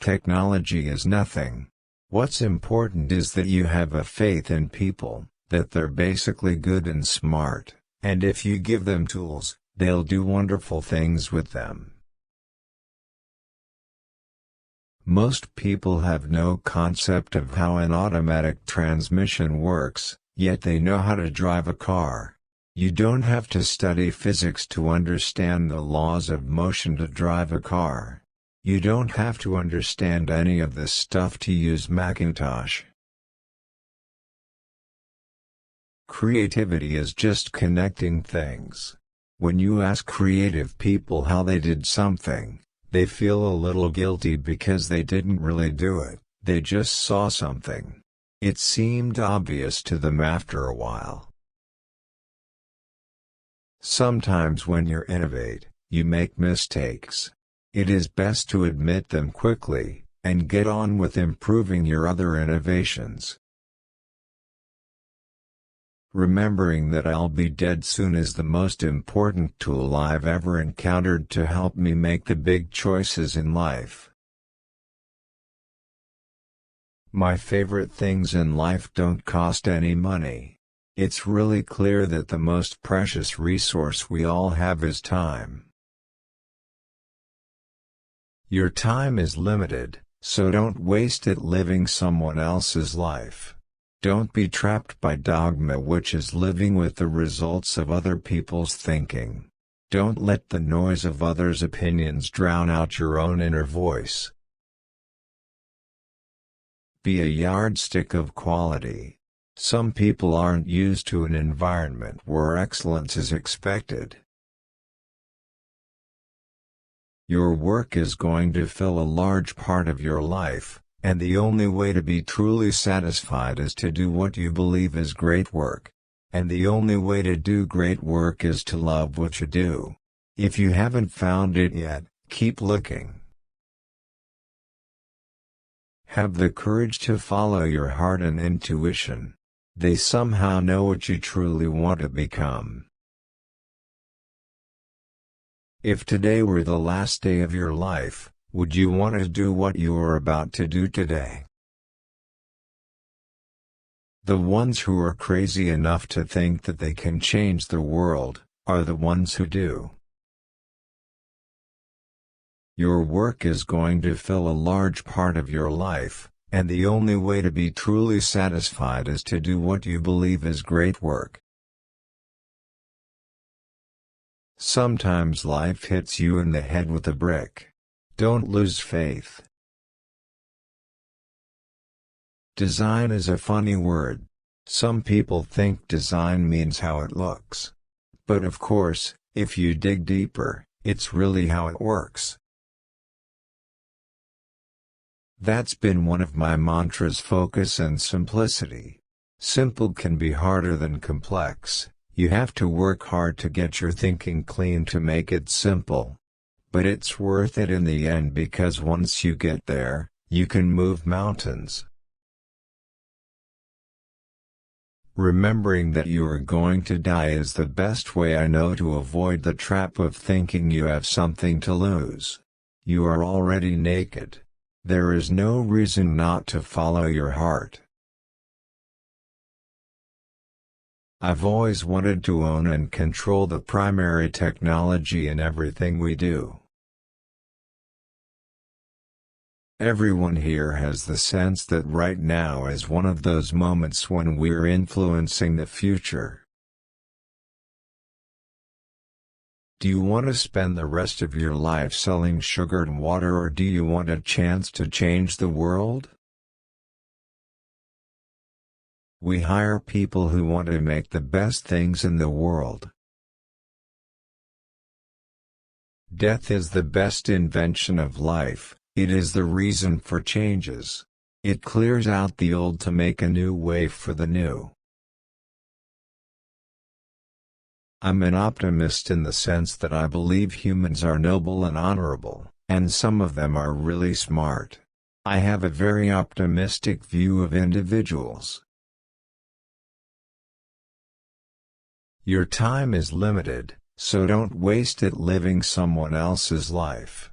technology is nothing. What's important is that you have a faith in people, that they're basically good and smart, and if you give them tools, they'll do wonderful things with them. Most people have no concept of how an automatic transmission works, yet they know how to drive a car. You don't have to study physics to understand the laws of motion to drive a car. You don't have to understand any of this stuff to use Macintosh. Creativity is just connecting things. When you ask creative people how they did something, they feel a little guilty because they didn't really do it, they just saw something. It seemed obvious to them after a while. Sometimes when you innovate, you make mistakes. It is best to admit them quickly, and get on with improving your other innovations. Remembering that I'll be dead soon is the most important tool I've ever encountered to help me make the big choices in life. My favorite things in life don't cost any money. It's really clear that the most precious resource we all have is time. Your time is limited, so don't waste it living someone else's life. Don't be trapped by dogma, which is living with the results of other people's thinking. Don't let the noise of others' opinions drown out your own inner voice. Be a yardstick of quality. Some people aren't used to an environment where excellence is expected. Your work is going to fill a large part of your life, and the only way to be truly satisfied is to do what you believe is great work. And the only way to do great work is to love what you do. If you haven't found it yet, keep looking. Have the courage to follow your heart and intuition. They somehow know what you truly want to become. If today were the last day of your life, would you want to do what you are about to do today? The ones who are crazy enough to think that they can change the world, are the ones who do. Your work is going to fill a large part of your life, and the only way to be truly satisfied is to do what you believe is great work. Sometimes life hits you in the head with a brick. Don't lose faith. Design is a funny word. Some people think design means how it looks. But of course, if you dig deeper, it's really how it works. That's been one of my mantras: focus and simplicity. Simple can be harder than complex. You have to work hard to get your thinking clean to make it simple. But it's worth it in the end, because once you get there, you can move mountains. Remembering that you are going to die is the best way I know to avoid the trap of thinking you have something to lose. You are already naked. There is no reason not to follow your heart. I've always wanted to own and control the primary technology in everything we do. Everyone here has the sense that right now is one of those moments when we're influencing the future. Do you want to spend the rest of your life selling sugar and water, or do you want a chance to change the world? We hire people who want to make the best things in the world. Death is the best invention of life. It is the reason for changes. It clears out the old to make a new way for the new. I'm an optimist in the sense that I believe humans are noble and honorable, and some of them are really smart. I have a very optimistic view of individuals. Your time is limited, so don't waste it living someone else's life.